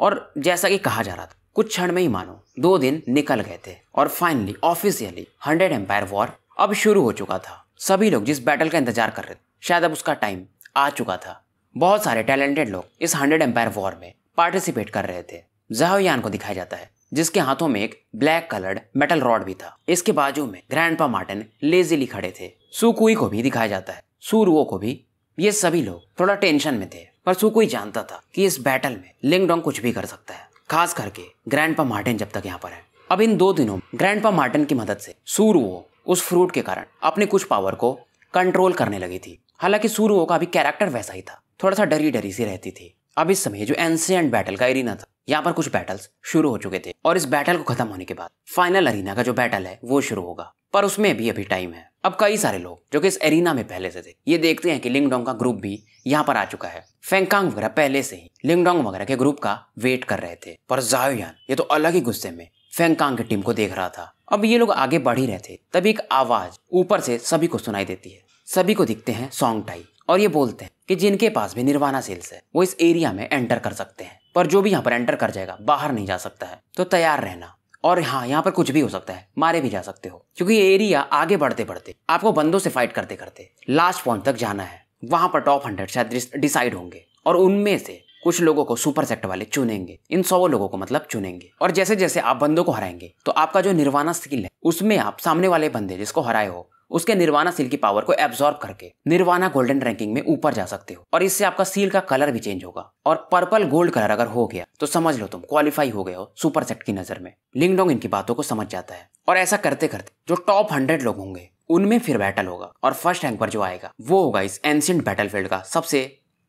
[SPEAKER 1] और जैसा कि कहा जा रहा था, कुछ क्षण में ही मानो 2 दिन निकल गए थे और फाइनली ऑफिशियली 100 एम्पायर वॉर अब शुरू हो चुका था। सभी लोग जिस बैटल का इंतजार कर रहे थे, शायद अब उसका टाइम आ चुका था। बहुत सारे टैलेंटेड लोग इस 100 एम्पायर वॉर में पार्टिसिपेट कर रहे थे। ज़ाओ यान को दिखाया जाता है जिसके हाथों में एक ब्लैक कलर्ड मेटल रॉड भी था। इसके बाजू में ग्रैंडपा मार्टिन लेजीली खड़े थे। सुकुई को भी दिखाया जाता है, सुरुओ को भी। ये सभी लोग थोड़ा टेंशन में थे, पर सुकुई जानता था कि इस बैटल में लिंग डोंग कुछ भी कर सकता है, खास करके ग्रैंडपा मार्टिन जब तक यहाँ पर है। अब इन 2 दिनों ग्रैंडपा मार्टिन की मदद से सुरुओ उस फ्रूट के कारण अपने कुछ पावर को कंट्रोल करने लगी थी। हालांकि सुरुओ का भी कैरेक्टर वैसा ही था, थोड़ा सा डरी डरी सी रहती थी। अब इस समय जो एंशिएंट बैटल का एरिना था, यहाँ पर कुछ बैटल्स शुरू हो चुके थे और इस बैटल को खत्म होने के बाद फाइनल एरिना का जो बैटल है वो शुरू होगा, पर उसमें भी अभी टाइम है। अब कई सारे लोग जो कि इस एरिना में पहले से थे, ये देखते हैं कि लिंग डोंग का ग्रुप भी यहाँ पर आ चुका है। फेंगकांग वगैरह पहले से ही लिंग डोंग वगैरह के ग्रुप का वेट कर रहे थे, पर ज़ाओ यान ये तो अलग ही गुस्से में फेंगकांग की टीम को देख रहा था। अब ये लोग आगे बढ़ ही रहे थे, तभी एक आवाज ऊपर से सभी को सुनाई देती है। सभी को दिखते हैं सोंगटाई और ये बोलते हैं कि जिनके पास भी निर्वाणा सील्स है वो इस एरिया में एंटर कर सकते हैं, पर जो भी यहाँ पर एंटर कर जाएगा बाहर नहीं जा सकता है, तो तैयार रहना। और हाँ, यहाँ पर कुछ भी हो सकता है, मारे भी जा सकते हो, क्योंकि ये एरिया आगे बढ़ते बढ़ते आपको बंदों से फाइट करते करते लास्ट पॉइंट तक जाना है। वहां पर टॉप 100 शायद डिसाइड होंगे और उनमें से कुछ लोगों को सुपर सेक्ट वाले चुनेंगे। इन 100 लोगों को मतलब चुनेंगे, और जैसे जैसे आप बंदों को हराएंगे तो आपका जो निर्वाणा स्किल है उसमें आप सामने वाले बंदे जिसको हराए हो उसके निर्वाणा सील की पावर को एब्जॉर्ब करके निर्वाणा गोल्डन रैंकिंग में ऊपर जा सकते हो। और इससे आपका सील का कलर भी चेंज होगा, और पर्पल गोल्ड कलर अगर हो गया तो समझ लो तुम क्वालिफाई हो गए हो सुपर सेट की नजर में। लिंग डोंग इनकी बातों को समझ जाता है, और ऐसा करते करते जो टॉप 100 लोग होंगे उनमें फिर बैटल होगा, और फर्स्ट रैंक पर जो आएगा वो होगा इस एंशिएंट बैटलफील्ड का सबसे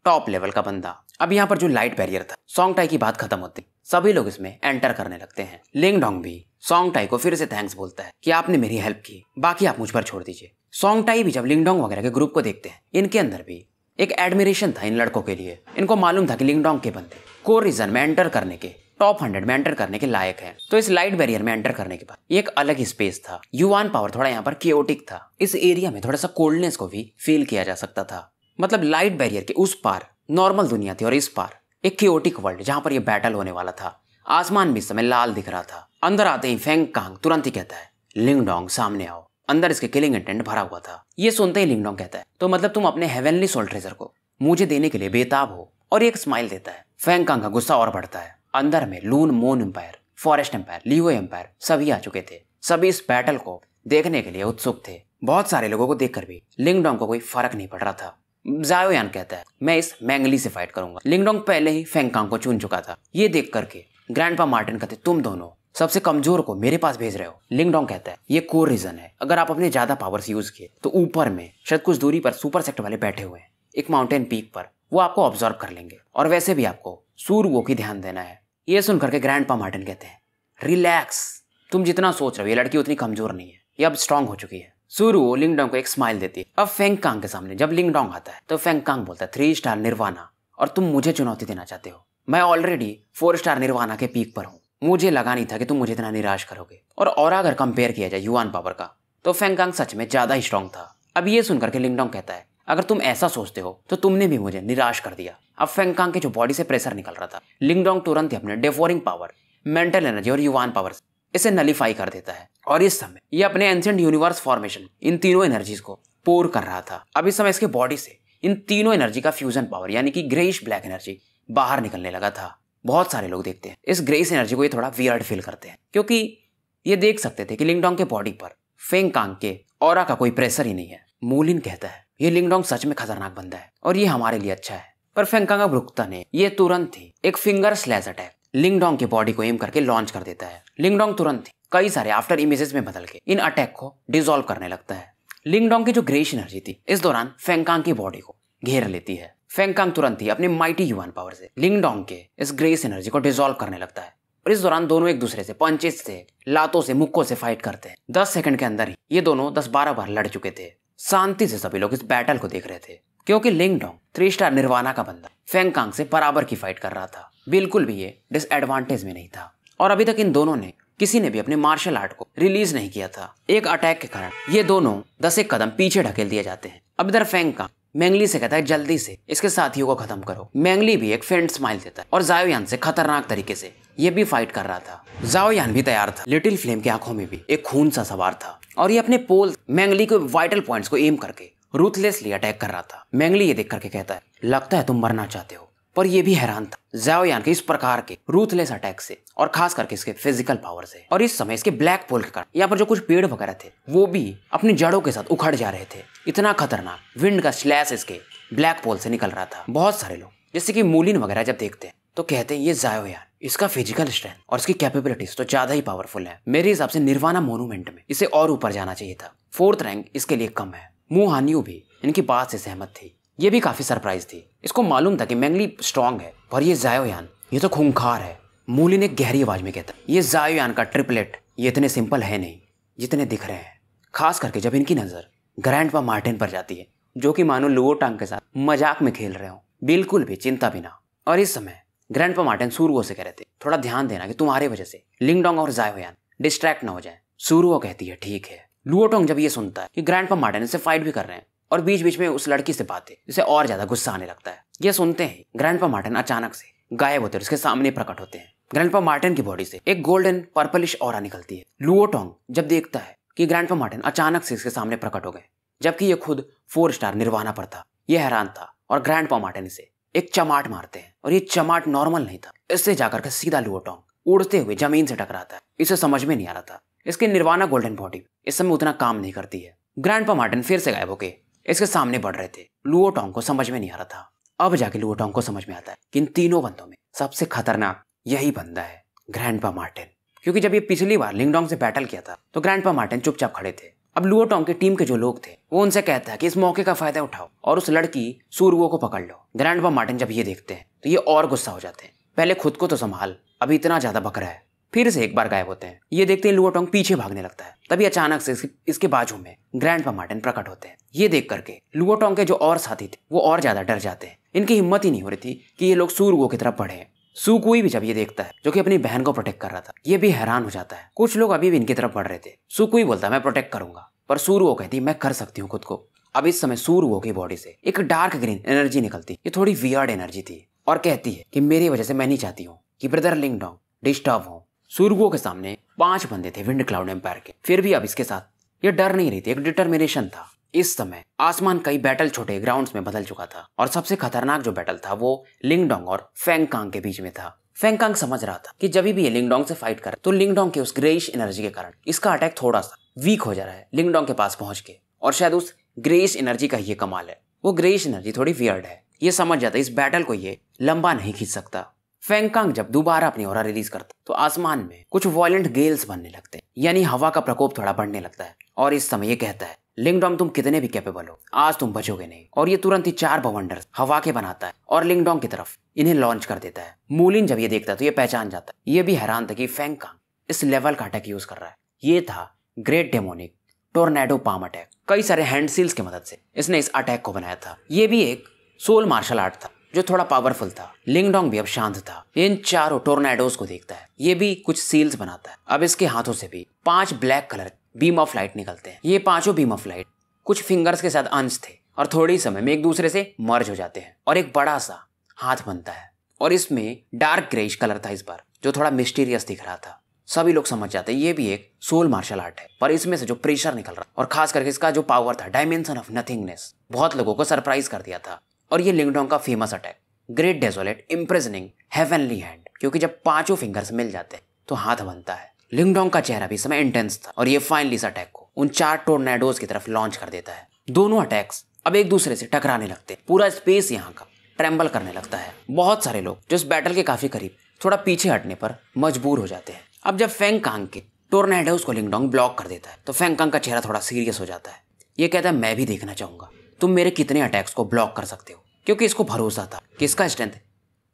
[SPEAKER 1] टॉप लेवल का बंदा। अब यहाँ पर जो लाइट बैरियर था, सोंगटाई की बात खत्म होती सभी लोग इसमें एंटर करने लगते हैं। लिंग डोंग भी सोंगटाई को फिर से थैंक्स बोलता है कि आपने मेरी हेल्प की, बाकी आप मुझ पर छोड़ दीजिए। सोंगटाई भी जब लिंग डोंग वगैरह के ग्रुप को देखते हैं, इनके अंदर भी एक एडमिरेशन था इन लड़कों के लिए। इनको मालूम था कि लिंग डोंग के बंदे कोर रीजन में एंटर करने के, टॉप 100 में एंटर करने के लायक है। तो इस लाइट बैरियर में एंटर करने के बाद ये एक अलग ही स्पेस था। युआन पावर थोड़ा यहाँ पर केओटिक था। इस एरिया में थोड़ा सा कोल्डनेस को भी फील किया जा सकता था। मतलब लाइट बैरियर के उस पार नॉर्मल दुनिया थी और इस पार एक केओटिक वर्ल्ड जहां पर ये बैटल होने वाला था। आसमान भी इस समय लाल दिख रहा था। अंदर आते ही फेंगकांग तुरंत ही कहता है, लिंग डोंग सामने आओ। अंदर इसके किलिंग इंटेंट भरा हुआ था। ये सुनते ही लिंग डोंग कहता है, तो मतलब तुम अपने हेवनली सोल ट्रेजर को मुझे देने के लिए बेताब हो, और एक स्माइल देता है। फेंगकांग का गुस्सा और बढ़ता है। अंदर में लून मोन एम्पायर, फॉरेस्ट एम्पायर, लियो एम्पायर सभी आ चुके थे। सभी इस बैटल को देखने के लिए उत्सुक थे। बहुत सारे लोगों को देखकर भी लिंग डोंग को कोई फर्क नहीं पड़ रहा था। ज़ाओ यान कहता है, मैं इस मैंगली से फाइट करूंगा। लिंग डोंग पहले ही फेंगकांग को चुन चुका था। ये देख करके ग्रैंडपा मार्टिन कहते, तुम दोनों सबसे कमजोर को मेरे पास भेज रहे हो। लिंग डोंग कहता है, ये कोर रीजन है, अगर आप अपने ज्यादा पावर्स यूज किए तो ऊपर में शायद कुछ दूरी पर सुपर सेक्ट वाले बैठे हुए हैं एक माउंटेन पीक पर, वो आपको ऑब्जर्व कर लेंगे, और वैसे भी आपको सूरवो की ध्यान देना है। ये सुन करके ग्रैंडपा मार्टिन कहते हैं, रिलैक्स, तुम जितना सोच रहे हो ये लड़की उतनी कमजोर नहीं है, ये अब स्ट्रांग हो चुकी है। सुरुओ लिंग डोंग को एक स्माइल देती है। अब फेंगकांग के सामने जब लिंग डोंग आता है तो फेंगकांग बोलता है, 3 स्टार निर्वाणा, और तुम मुझे चुनौती देना चाहते हो। मैं ऑलरेडी 4 स्टार निर्वाणा के पीक पर हूँ, मुझे लगा नहीं था कि तुम मुझे इतना निराश करोगे। और अगर कंपेयर किया जाए युआन पावर का तो फेंगकांग सच में ज्यादा ही स्ट्रांग था। अब ये सुनकर के लिंग डोंग कहता है, अगर तुम ऐसा सोचते हो तो तुमने भी मुझे निराश कर दिया। अब फेंगकांग के जो बॉडी से प्रेशर निकल रहा था, लिंग डोंग तुरंत ही अपने डेवोरिंग पावर, मेंटल एनर्जी और युआन पावर इसे नलीफाई कर देता है। और इस समय ये अपने एंशिएंट यूनिवर्स फॉर्मेशन इन तीनों एनर्जीज को पोर कर रहा था। अब इस समय इसके बॉडी से इन तीनों एनर्जी का फ्यूजन पावर यानी कि ग्रेइश ब्लैक एनर्जी बाहर निकलने लगा था। बहुत सारे लोग देखते हैं इस ग्रेइश एनर्जी को ये थोड़ा वियर्ड फील करते हैं, क्योंकि ये देख सकते थे कि लिंग डोंग के बॉडी पर फेंगकांग के ऑरा का कोई प्रेशर ही नहीं है। मूलिन कहता है, ये लिंग डोंग सच में खतरनाक बंदा है और ये हमारे लिए अच्छा है। पर फेंगकांग अब रुकता नहीं, ये तुरंत ही एक फिंगर स्लैश अटैक लिंग डोंग के बॉडी को एम करके लॉन्च कर देता है। लिंग डोंग तुरंत ही कई सारे आफ्टर इमेजेस में बदल के इन अटैक को डिसॉल्व करने लगता है। लिंग डोंग की जो ग्रेइश एनर्जी थी इस दौरान फेंगकांग की बॉडी को घेर लेती है। फेंगकांग तुरंत ही अपने माइटी युआन पावर से लिंग डोंग के इस ग्रेइश एनर्जी को डिसॉल्व करने लगता है, और इस दौरान दोनों एक दूसरे से पंचेस से, लातों से, मुक्कों से फाइट करते हैं। 10 सेकंड के अंदर ही ये दोनों 10-12 बार लड़ चुके थे। शांति से सभी लोग इस बैटल को देख रहे थे, क्योंकि लिंग डोंग 3 स्टार निर्वाणा का बंदा फेंगकांग से बराबर की फाइट कर रहा था। बिल्कुल भी ये डिसएडवांटेज में नहीं था, और अभी तक इन दोनों ने किसी ने भी अपने मार्शल आर्ट को रिलीज नहीं किया था। एक अटैक के कारण ये दोनों 10 कदम पीछे ढकेल दिए जाते हैं। अब इधर फेंग कांग मैंगली से कहता है जल्दी से इसके साथियों को खत्म करो। मैंगली भी एक फेंट स्माइल देता है और जाओ यान से खतरनाक तरीके से ये भी फाइट कर रहा था। जाओ यान भी तैयार था। लिटिल फ्लेम की आंखों में भी एक खून सा सवार था और ये अपने पोल मैंगली के वाइटल पॉइंट्स को एम करके रूथलेसली अटैक कर रहा था। मैंगली ये देख करके कहता है लगता है तुम मरना चाहते हो, पर ये भी हैरान था जाओ यान के इस प्रकार के रूथलेस अटैक से और खास करके इसके फिजिकल पावर से। और इस समय इसके ब्लैक पोल के कारण यहाँ पर जो कुछ पेड़ वगैरह थे वो भी अपनी जड़ों के साथ उखड़ जा रहे थे। इतना खतरनाक विंड का स्लैश इसके ब्लैक पोल से निकल रहा था। बहुत सारे लोग जैसे कि मूलिन वगैरह जब देखते हैं तो कहते हैं ये जाओ यान इसका फिजिकल स्ट्रेंथ और इसकी कैपेबिलिटीज तो ज्यादा ही पावरफुल है। मेरे हिसाब से निर्वाणा मोन्यूमेंट में इसे और ऊपर जाना चाहिए था। 4th रैंक इसके लिए कम है। मू हानियो भी इनकी बात से सहमत थी। ये भी काफी सरप्राइज थी। इसको मालूम था कि मैंगली स्ट्रांग है पर ये जाओ यान ये तो खूंखार है। मूलिन एक गहरी आवाज में कहता ये जाओ यान का ट्रिपलेट ये इतने सिंपल है नहीं जितने दिख रहे हैं। खास करके जब इनकी नजर ग्रैंडपा मार्टिन पर जाती है जो कि मानो लुओ टांग के साथ मजाक में खेल रहे हो, बिल्कुल भी चिंता बिना। और इस समय ग्रैंडपा मार्टिन सूरुओ से कह रहे थे थोड़ा ध्यान देना कि तुम्हारी वजह से लिंगडोंग और जाओ यान डिस्ट्रैक्ट ना हो जाए। सूरुओ कहती है ठीक है। लुओटोंग जब ये सुनता है कि ग्रैंडपा मार्टिन से फाइट भी कर रहे हैं और बीच बीच में उस लड़की से बातें, इसे और ज्यादा गुस्सा आने लगता है। ये सुनते ही ग्रैंडपा मार्टिन अचानक से गायब होते हैं, उसके सामने प्रकट होते हैं। ग्रैंडपा मार्टिन की बॉडी से एक गोल्डन पर्पलिश ऑरा निकलती है। लुओटोंग जब देखता है कि ग्रैंडपा मार्टिन अचानक से इसके सामने प्रकट हो गए जबकि ये खुद 4 स्टार निर्वाणा पर था, ये हैरान था और ग्रैंडपा मार्टिन इसे एक चमाट मारते हैं और ये चमाट नॉर्मल नहीं था। इससे जाकर के सीधा लुओटोंग उड़ते हुए जमीन से टकराता है। इसे समझ में नहीं आ रहा था इसकी निर्वाणा गोल्डन बॉडी इस समय उतना काम नहीं करती है। ग्रैंडपा मार्टिन फिर से गायब होके इसके सामने बढ़ रहे थे। लुओटोंग को समझ में नहीं आ रहा था। अब जाके लुओटोंग को समझ में आता है कि इन तीनों बंदों में सबसे खतरनाक यही बंदा है ग्रैंडपा मार्टिन। क्योंकि जब ये पिछली बार लिंगडोंग से बैटल किया था तो ग्रैंडपा मार्टिन चुपचाप खड़े थे। अब लुओटोंग की टीम के जो लोग थे वो उनसे कहता है कि इस मौके का फायदा उठाओ और उस लड़की सूरुओ को पकड़ लो। ग्रैंडपा मार्टिन जब ये देखते हैं तो ये और गुस्सा हो जाते हैं। पहले खुद को तो संभाल, अभी इतना ज्यादा बक रहा है। फिर से एक बार गायब होते हैं। ये देखते हैं लुओटोंग पीछे भागने लगता है। तभी अचानक से इसके बाजू में ग्रैंडपा मार्टिन प्रकट होते हैं। ये देख करके लुओटोंग के जो और साथी थे वो और ज्यादा डर जाते हैं। इनकी हिम्मत ही नहीं हो रही थी कि ये लोग सूरुओ की तरफ बढ़े। सुकुई भी जब ये देखता है जो कि अपनी बहन को प्रोटेक्ट कर रहा था ये भी हैरान हो जाता है। कुछ लोग अभी भी इनकी तरफ बढ़ रहे थे। सुकुई बोलता है मैं प्रोटेक्ट करूंगा, पर सूरुओ कहती मैं कर सकती हूँ खुद को। अब इस समय सूरुओ की बॉडी से एक डार्क ग्रीन एनर्जी निकलती। ये थोड़ी वियर्ड एनर्जी थी और कहती है कि मेरी वजह से मैं नहीं चाहती हूँ कि ब्रदर लिंगडोंग डिस्टर्ब हो। सूरुओ के सामने 5 बंदे थे विंड क्लाउड एम्पायर के, फिर भी अब इसके साथ ये डर नहीं रही थी, एक डिटर्मिनेशन था। इस समय आसमान कई बैटल छोटे ग्राउंड्स में बदल चुका था और सबसे खतरनाक जो बैटल था वो लिंगडोंग और फेंग कांग के बीच में था। फेंग कांग समझ रहा था कि जब भी ये लिंगडोंग से फाइट करे तो लिंगडोंग के उस ग्रेइश एनर्जी के कारण इसका अटैक थोड़ा सा वीक हो जा रहा है लिंगडोंग के पास पहुंच के, और शायद उस ग्रेइश एनर्जी का ये कमाल है। वो ग्रेइश एनर्जी थोड़ी वियर्ड है। ये समझ जाता है इस बैटल को ये लंबा नहीं खींच सकता। फेंग कांग जब दोबारा अपनी ऑरा रिलीज करता तो आसमान में कुछ वायलेंट गेल्स बनने लगते हैं, यानी हवा का प्रकोप थोड़ा बढ़ने लगता है। और इस समय ये कहता है लिंगडोंग तुम कितने भी कैपेबल हो आज तुम बचोगे नहीं। और ये तुरंत ही 4 बवंडर्स हवा के बनाता है और लिंगडोंग की तरफ इन्हें लॉन्च कर देता है। मूलिन जब ये देखता है तो ये पहचान जाता है। ये भी हैरान था कि फेंग कांग इस लेवल का अटैक यूज कर रहा है। ये था great demonic tornado palm attack. कई सारे हैंड सील्स की मदद से इसने इस अटैक को बनाया था। ये भी एक सोल मार्शल आर्ट था जो थोड़ा पावरफुल था। लिंगडोंग भी अब शांत था। इन चारों टोर्नेडोज को देखता है। ये भी कुछ सील्स बनाता है। अब इसके हाथों से भी 5 black colour beam of light निकलते हैं। ये 5 बीम ऑफ लाइट कुछ फिंगर्स के साथ अंश थे और थोड़ी समय में एक दूसरे से मर्ज हो जाते हैं और एक बड़ा सा हाथ बनता है। और इसमें डार्क ग्रेइश कलर था इस बार, जो थोड़ा मिस्टीरियस दिख रहा था। सभी लोग समझ जाते हैं ये भी एक सोल मार्शल आर्ट है, पर इसमें से जो प्रेशर निकल रहा और खास करके इसका जो पावर था डायमेंशन ऑफ नथिंगनेस, बहुत लोगों को सरप्राइज कर दिया था। और ये लिंगडोंग का famous attack great desolate imprisoning heavenly hand, क्योंकि जब 5 फिंगर्स मिल जाते हैं तो हाथ बनता है। लिंगडोंग का चेहरा भी समय इंटेंस था और ये फाइनली इस अटैक को उन 4 टोर्नेडोज की तरफ लॉन्च कर देता है। दोनों अटैक्स अब एक दूसरे से टकराने लगते हैं। पूरा स्पेस यहाँ का ट्रेम्बल करने लगता है। बहुत सारे लोग जो इस बैटल के काफी करीब थोड़ा पीछे हटने पर मजबूर हो जाते हैं। अब जब फेंग कांग के टोर्नेडोज को लिंगडोंग ब्लॉक कर देता है तो फेंग कांग का चेहरा थोड़ा सीरियस हो जाता है। ये कहता है मैं भी देखना चाहूंगा तुम मेरे कितने अटैक्स को ब्लॉक कर सकते हो, क्योंकि इसको भरोसा था कि इसका स्ट्रेंथ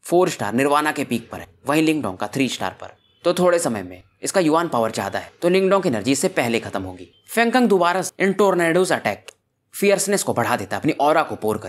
[SPEAKER 1] 4 स्टार निर्वाणा के पीक पर है, वहीं लिंगडोंग का 3 स्टार पर। तो थोड़े समय में इसका युआन पावर ज्यादा है तो लिंगडोंग की एनर्जी इससे पहले खत्म होगी। फेंग कांग दोबारा इन टोर्नेडोज अटैक फियर्सनेस को बढ़ा देता है अपनी ऑरा को पोर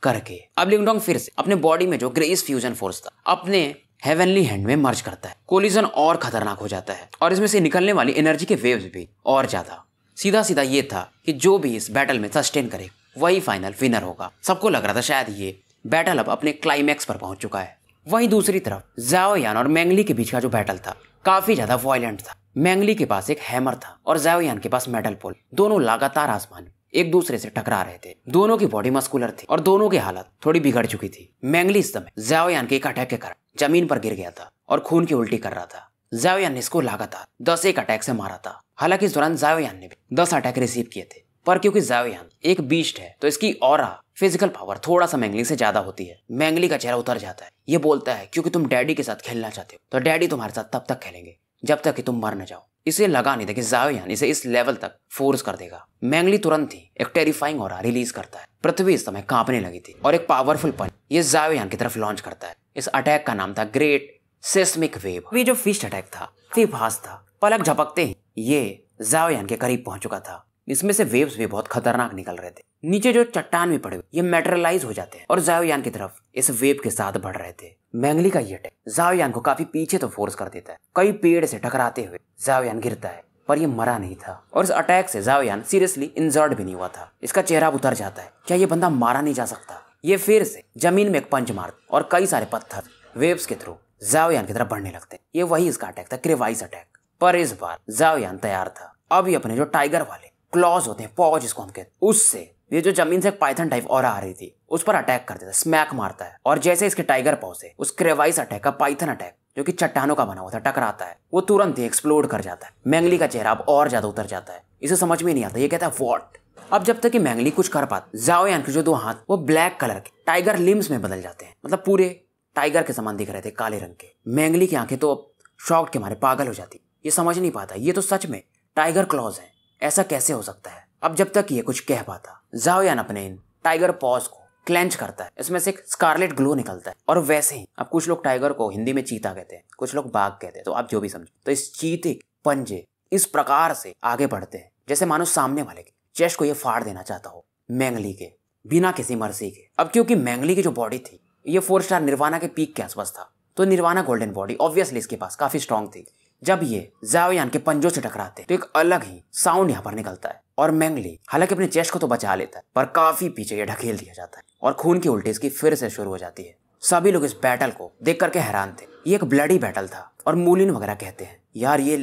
[SPEAKER 1] करके। अब लिंगडोंग फिर से अपने बॉडी में जो ग्रेस फ्यूजन फोर्स था अपने हेवनली हैंड में मर्ज करता है। कोलिजन और खतरनाक हो जाता है और इसमें से निकलने वाली एनर्जी के वेव्स भी और ज्यादा। सीधा सीधा ये था कि जो भी इस बैटल में सस्टेन करे वही फाइनल विनर होगा। सबको लग रहा था शायद ये बैटल अब अपने क्लाइमैक्स पर पहुंच चुका है। वहीं दूसरी तरफ ज़ाओ यान और मेंगली के बीच का जो बैटल था काफी ज्यादा वायलेंट था। मेंगली के पास एक हैमर था और ज़ाओ यान के पास मेटल पोल। दोनों लगातार आसमान एक दूसरे से टकरा रहे थे। दोनों की बॉडी मस्कुलर थी और दोनों की हालत थोड़ी बिगड़ चुकी थी। मेंगली इस समय ज़ाओ यान के एक अटैक के कारण जमीन पर गिर गया था और खून की उल्टी कर रहा था। ज़ाओ यान ने इसको लगातार 10 एक अटैक से मारा था। हालांकि इस दौरान ज़ाओ यान ने भी 10 अटैक रिसीव किए थे, पर क्योंकि ज़ाओ यान एक बीस्ट है तो इसकी ऑरा फिजिकल पावर थोड़ा सा मेंगली से ज्यादा होती है। मेंगली का चेहरा उतर जाता है। ये बोलता है क्योंकि तुम डैडी के साथ खेलना चाहते हो तो डैडी तुम्हारे साथ तब तक खेलेंगे जब तक कि तुम मर न जाओ। इसे लगा नहीं था कि ज़ाओ यान इसे इस लेवल तक फोर्स कर देगा। मेंगली तुरंत ही एक टेरिफाइंग ऑरा रिलीज करता है। पृथ्वी इस समय कांपने लगी थी और एक पावरफुल पंच ये ज़ाओ यान की तरफ लॉन्च करता है। इस अटैक का नाम था ग्रेट सेस्मिक वेव। ये जो फिस्ट अटैक था काफी फास्ट था। पलक झपकते ही ये ज़ाओ यान के करीब पहुंच चुका था। इसमें से वेव्स भी बहुत खतरनाक निकल रहे थे। नीचे जो चट्टान भी पड़े हुए ये मेटेरियलाइज हो जाते हैं और ज़ाओ यान की तरफ इस वेव के साथ बढ़ रहे थे। मेंगली का ये अटैक ज़ाओ यान को काफी पीछे तो फोर्स कर देता है। कई पेड़ से टकराते हुए ज़ाओ यान गिरता है पर ये मरा नहीं था और इस अटैक से ज़ाओ यान सीरियसली इंजर्ड भी नहीं हुआ था। इसका चेहरा उतर जाता है। क्या ये बंदा मारा नहीं जा सकता? ये फिर से जमीन में एक पंच मारता और कई सारे पत्थर वेव्स के थ्रू ज़ाओ यान की तरफ बढ़ने लगते। ये वही इसका अटैक था, क्रेवाइस अटैक। पर इस बार ज़ाओ यान तैयार था। अब ये अपने जो टाइगर वाले क्लॉज होते हैं, पॉज जिसको हम कहते हैं, उससे ये जो जमीन से एक पाइथन टाइप ऑरा आ रही थी उस पर अटैक कर देता है, स्मैक मारता है। और जैसे इसके टाइगर पाव से उस क्रेवाइस अटैक का पाइथन अटैक जो कि चट्टानों का बना हुआ था टकराता है, वो तुरंत ही एक्सप्लोड कर जाता है। मेंगली का चेहरा अब और ज्यादा उतर जाता है। इसे समझ में नहीं आता, ये कहता है व्हाट। अब जब तक कि मेंगली कुछ कर पाता, ज़ाओ यान के जो 2 हाथ वो ब्लैक कलर के टाइगर लिम्स में बदल जाते हैं। मतलब पूरे टाइगर के समान दिख रहे थे, काले रंग के। मेंगली की आंखें तो शॉक के मारे पागल हो जाती। ये समझ नहीं पाता ये तो सच में टाइगर क्लॉज है, ऐसा कैसे हो सकता है। अब जब तक ये कुछ कह पाता, ज़ाओ यान अपने इन टाइगर पॉज को क्लेंच करता है। इसमें से एक स्कारलेट ग्लो निकलता है और वैसे ही अब कुछ लोग टाइगर को हिंदी में चीता कहते हैं, कुछ लोग बाघ कहते हैं, तो आप जो भी समझो। तो इस चीते के पंजे इस प्रकार से आगे बढ़ते हैं जैसे मानो सामने वाले के चेस्ट को ये फाड़ देना चाहता हो, मेंगली के बिना किसी मर्जी के। अब क्योंकि मेंगली की जो बॉडी थी ये 4 स्टार निर्वाणा के पीक के आसपास था, तो निर्वाणा गोल्डन बॉडी ऑब्वियसली इसके पास काफी स्ट्रांग थी। जब ये ज़ाओ यान के पंजों से टकराते तो एक अलग ही साउंड यहाँ पर निकलता है और मेंगली हालांकि अपने चेस्ट को तो बचा लेता है पर काफी पीछे ये ढकेल दिया जाता है और खून की उल्टी इसकी फिर से शुरू हो जाती है। सभी लोग इस बैटल को देख करके हैरान थे। ये एक ब्लडी बैटल था और मूलिन वगैरह कहते हैं यार ये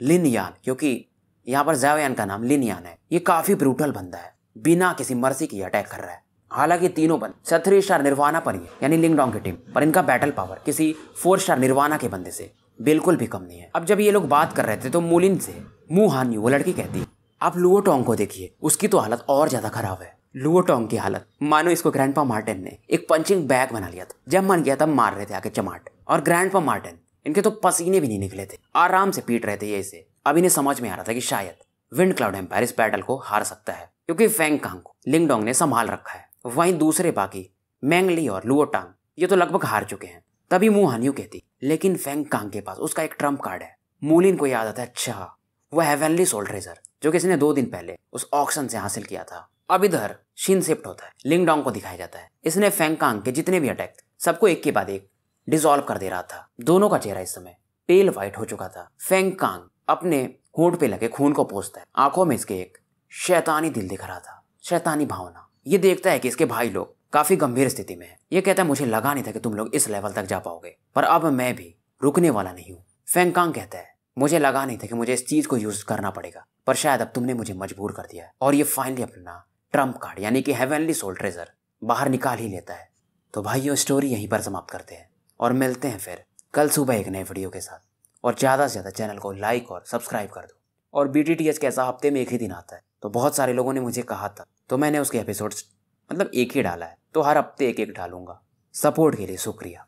[SPEAKER 1] लिन यान, क्योंकि यहाँ पर ज़ाओ यान का नाम लिन यान है, ये काफी ब्रूटल बंदा है, बिना किसी मर्जी की अटैक कर रहा है। हालांकि तीनों बंदे 3 स्टार निर्वाणा पर ही यानी लिंगडोंग की टीम पर इनका बैटल पावर किसी 4 स्टार निर्वाणा के बंदे से बिल्कुल भी कम नहीं है। अब जब ये लोग बात कर रहे थे तो मूलिन से मू हान यू वो लड़की कहती आप लुओ टोंग को देखिए, उसकी तो हालत और ज्यादा खराब है। लुओ टोंग की हालत मानो इसको ग्रैंडपा मार्टिन ने एक पंचिंग बैग बना लिया था। जब मन किया तब मार रहे थे आके चमाट। और ग्रैंडपा मार्टिन इनके तो पसीने भी नहीं निकले थे, आराम से पीट रहे थे ये इसे। अब इन्हें समझ में आ रहा था कि शायद विंड क्लाउड एम्पायर इस बैटल को हार सकता है क्योंकि फेंग कांग को लिंगडोंग ने संभाल रखा है। वहीं दूसरे बाकी मेंगली और लुओ टांग ये तो लगभग हार चुके हैं। तभी मू हान यू कहती लेकिन फेंग कांग के पास उसका एक ट्रम्प कार्ड है। मूलिन को याद आता है अच्छा वो हेवनली सोल ट्रेजर जो कि इसने 2 दिन पहले उस ऑक्शन से हासिल किया था। अब इधर शिन शिफ्ट होता है, लिंगडोंग को दिखाया जाता है। इसने फेंग कांग के जितने भी अटैक सबको एक के बाद एक डिसॉल्व कर दे रहा था। दोनों का चेहरा इस समय पेल व्हाइट हो चुका था। फेंग कांग अपने होंठ पे लगे खून को पोंछता है। आंखों में इसके एक शैतानी दिल दिख रहा था, शैतानी भावना। ये देखता है कि इसके भाई लोग काफी गंभीर स्थिति में है। ये कहता है मुझे लगा नहीं था कि तुम लोग इस लेवल तक जा पाओगे, पर अब मैं भी रुकने वाला नहीं हूँ। फेंग कांग कहता है मुझे लगा नहीं था कि मुझे इस चीज को यूज करना पड़ेगा, पर शायद अब तुमने मुझे मजबूर कर दिया है। और ये फाइनली अपना ट्रम्प कार्ड यानी कि हेवनली सोल ट्रेजर बाहर निकाल ही लेता है। तो भाइयों स्टोरी यहीं पर समाप्त करते हैं और मिलते हैं फिर कल सुबह एक नए वीडियो के साथ। और ज़्यादा से ज़्यादा चैनल को लाइक और सब्सक्राइब कर दो। और BTTH कैसा हफ्ते में एक ही दिन आता है, तो बहुत सारे लोगों ने मुझे कहा था, तो मैंने उसके एपिसोड्स मतलब एक ही डाला है, तो हर हफ्ते एक डालूंगा। सपोर्ट के लिए शुक्रिया।